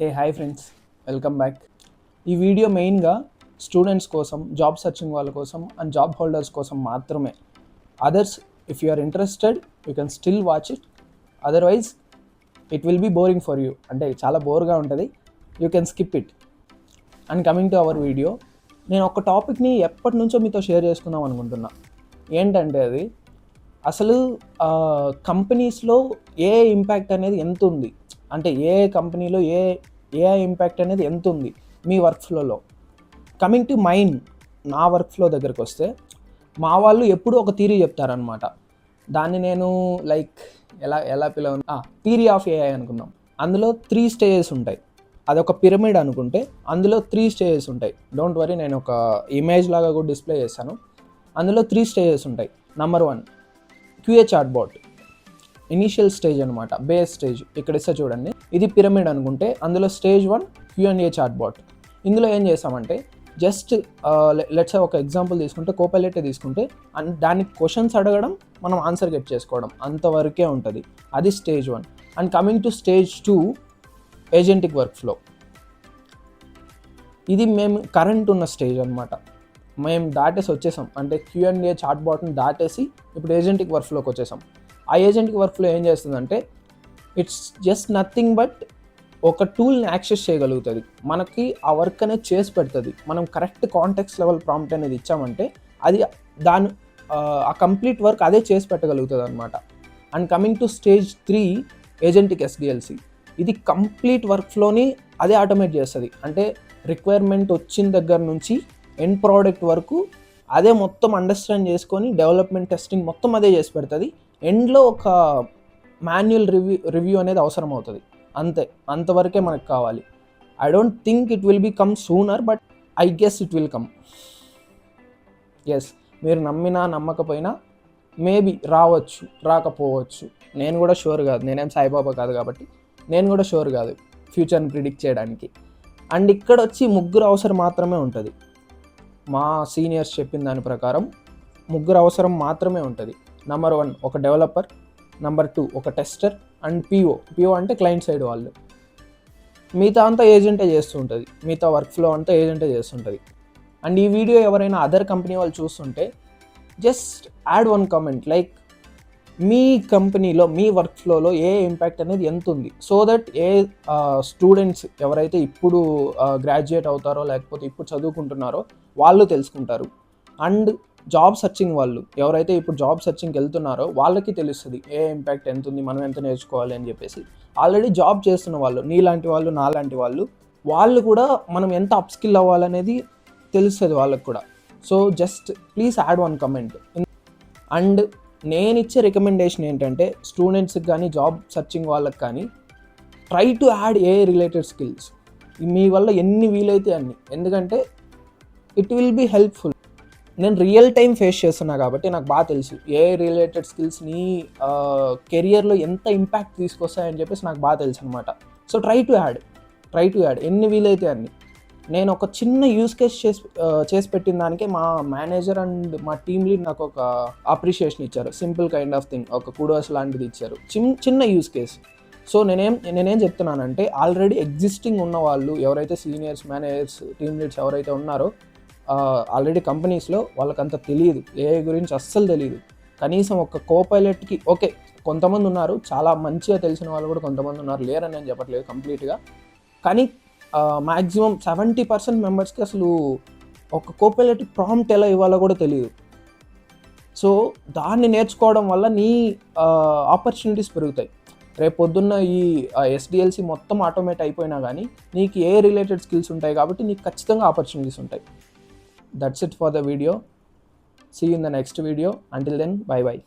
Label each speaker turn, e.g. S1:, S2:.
S1: Hi friends, welcome back. ఈ video మెయిన్గా students కోసం, జాబ్ సర్చింగ్ వాళ్ళ కోసం అండ్ జాబ్ హోల్డర్స్ కోసం మాత్రమే. Others, if you are interested you can still watch it. Otherwise it will be boring for you, అంటే చాలా బోర్గా ఉంటుంది. You can skip it. And coming to our video, నేను ఒక టాపిక్ని ఎప్పటి నుంచో మీతో షేర్ చేసుకుందాం అనుకుంటున్నా. ఏంటంటే అది అసలు కంపెనీస్లో ఏ ఇంపాక్ట్ అనేది ఎంత ఉంది, అంటే ఏ కంపెనీలో ఏఐ ఇంపాక్ట్ అనేది ఎంత ఉంది మీ వర్క్ ఫ్లోలో. కమింగ్ టు మైన్, నా వర్క్ ఫ్లో దగ్గరికి వస్తే మా వాళ్ళు ఎప్పుడూ ఒక థియరీ చెప్తారనమాట. దాన్ని నేను ఎలా పిలవను, థియరీ ఆఫ్ ఏఐ అనుకున్నాం. అందులో 3 స్టేజెస్ ఉంటాయి. అదొక పిరమిడ్ అనుకుంటే అందులో 3 స్టేజెస్ ఉంటాయి. డోంట్ వరీ, నేను ఒక ఇమేజ్ లాగా కూడా డిస్ప్లే చేస్తాను. అందులో 3 స్టేజెస్ ఉంటాయి. Number 1 QA chatbot, initial stage అనమాట, బేస్ స్టేజ్. ఇక్కడ ఇస్తే చూడండి, ఇది పిరమిడ్ అనుకుంటే అందులో స్టేజ్ 1 Q&A చాట్బాట్. ఇందులో ఏం చేస్తామంటే జస్ట్ లెట్స్ ఒక ఎగ్జాంపుల్ తీసుకుంటే కోపైలట్ తీసుకుంటే దానికి క్వశ్చన్స్ అడగడం, మనం ఆన్సర్ గెట్ చేసుకోవడం, అంతవరకే ఉంటుంది. అది stage 1. And coming to stage 2 agentic work flow. ఇది మేము కరెంట్ ఉన్న స్టేజ్ అనమాట. మేము దాటేసి వచ్చేసాం, అంటే Q&A చాట్బాట్ని దాటేసి ఇప్పుడు ఏజెంటిక్ వర్క్ ఫ్లోకి వచ్చేసాం. ఆ ఏజెంటిక్ వర్క్ ఫ్లో ఏం చేస్తుందంటే ఇట్స్ జస్ట్ నథింగ్ బట్ ఒక టూల్ని యాక్సెస్ చేయగలుగుతుంది, మనకి ఆ వర్క్ అనేది చేసి పెడుతుంది. మనం కరెక్ట్ కాంటెక్స్ట్ లెవెల్ ప్రాంప్ట్ అనేది ఇచ్చామంటే అది ఆ కంప్లీట్ వర్క్ అదే చేసి పెట్టగలుగుతుంది అనమాట. And coming to stage 3 agentic SDLC, ఇది కంప్లీట్ వర్క్ ఫ్లోని అదే ఆటోమేట్ చేస్తుంది. అంటే రిక్వైర్మెంట్ వచ్చిన దగ్గర నుంచి ఎండ్ ప్రోడక్ట్ వరకు అదే మొత్తం అండర్స్టాండ్ చేసుకొని డెవలప్మెంట్, టెస్టింగ్ మొత్తం అదే చేసి పెడుతుంది. ఎండ్లో ఒక మాన్యువల్ రివ్యూ అనేది అవసరం అవుతుంది, అంతవరకే మనకు కావాలి. I don't think it will be come sooner, but I guess it will come. Yes, మీరు నమ్మినా నమ్మకపోయినా మేబీ రావచ్చు, రాకపోవచ్చు. నేను కూడా షూర్ కాదు, నేనేం సాయిబాబా కాదు కాబట్టి నేను కూడా షూర్ కాదు ఫ్యూచర్ని ప్రిడిక్ట్ చేయడానికి. అండ్ ఇక్కడ వచ్చి 3 అవసరం మాత్రమే ఉంటుంది. మా సీనియర్స్ చెప్పిన దాని ప్రకారం 3 అవసరం మాత్రమే ఉంటుంది. నెంబర్ 1 ఒక డెవలపర్, నెంబర్ 2 ఒక టెస్టర్, అండ్ పిఓ అంటే క్లయింట్ సైడ్ వాళ్ళు. మిగతా అంతా ఏజెంటే చేస్తూ ఉంటుంది, మిగతా వర్క్ ఫ్లో అంతా ఏజెంటే చేస్తుంటుంది. అండ్ ఈ వీడియో ఎవరైనా అదర్ కంపెనీ వాళ్ళు చూస్తుంటే జస్ట్ యాడ్ 1 కామెంట్, లైక్ మీ కంపెనీలో, మీ వర్క్ ఫ్లోలో ఏ ఇంపాక్ట్ అనేది ఎంత ఉంది, సో దట్ స్టూడెంట్స్ ఎవరైతే ఇప్పుడు గ్రాడ్యుయేట్ అవుతారో లేకపోతే ఇప్పుడు చదువుకుంటున్నారో వాళ్ళు తెలుసుకుంటారు. అండ్ జాబ్ సర్చింగ్ వాళ్ళు ఎవరైతే ఇప్పుడు జాబ్ సర్చింగ్కి వెళ్తున్నారో వాళ్ళకి తెలుస్తుంది ఏ ఇంపాక్ట్ ఎంత ఉంది, మనం ఎంత నేర్చుకోవాలి అని చెప్పేసి. ఆల్రెడీ జాబ్ చేస్తున్న వాళ్ళు, నీలాంటి వాళ్ళు, నాలాంటి వాళ్ళు కూడా మనం ఎంత అప్స్కిల్ అవ్వాలనేది తెలుస్తుంది వాళ్ళకు కూడా. So just please add 1 comment. And నేను ఇచ్చే రికమెండేషన్ ఏంటంటే స్టూడెంట్స్కి కానీ జాబ్ సర్చింగ్ వాళ్ళకి కానీ try to add AI related skills మీ వల్ల ఎన్ని వీలైతే అన్ని, ఎందుకంటే ఇట్ విల్ బీ హెల్ప్ఫుల్. నేను రియల్ టైం ఫేస్ చేస్తున్నా కాబట్టి నాకు బాగా తెలుసు ఏఐ రిలేటెడ్ స్కిల్స్ నీ కెరియర్లో ఎంత ఇంపాక్ట్ తీసుకొస్తాయని చెప్పేసి నాకు బాగా తెలుసు అనమాట. సో ట్రై టు యాడ్ ఎన్ని వీలైతే అన్ని. నేను ఒక చిన్న యూస్ కేస్ చేసి పెట్టిన దానికే మా మేనేజర్ అండ్ మా టీమ్ లీడ్ నాకు ఒక అప్రిషియేషన్ ఇచ్చారు. సింపుల్ కైండ్ ఆఫ్ థింగ్, ఒక కుడోస్ లాంటిది ఇచ్చారు, చిన్న యూస్ కేస్. సో నేనేం చెప్తున్నానంటే ఆల్రెడీ ఎగ్జిస్టింగ్ ఉన్న వాళ్ళు ఎవరైతే సీనియర్స్, మేనేజర్స్, టీమ్ లీడ్స్ ఎవరైతే ఉన్నారో ఆల్రెడీ కంపెనీస్లో వాళ్ళకంత తెలియదు, ఏఐ గురించి అస్సలు తెలియదు. కనీసం ఒక కోపైలట్కి ఓకే కొంతమంది ఉన్నారు, చాలా మంచిగా తెలిసిన వాళ్ళు కూడా కొంతమంది ఉన్నారు, లేరని నేను చెప్పట్లేదు కంప్లీట్గా. కానీ మ్యాక్సిమం 70% మెంబర్స్కి అసలు ఒక కోపైలట్ ప్రాంప్ట్ ఎలా ఇవ్వాలో కూడా తెలియదు. సో దాన్ని నేర్చుకోవడం వల్ల నీ ఆపర్చునిటీస్ పెరుగుతాయి. రేపు పొద్దున్న ఈ SDLC మొత్తం ఆటోమేట్ అయిపోయినా కానీ నీకు ఏ రిలేటెడ్ స్కిల్స్ ఉంటాయి కాబట్టి నీకు ఖచ్చితంగా ఆపర్చునిటీస్ ఉంటాయి. That's it for the video. See you in the next video. Until then, bye bye.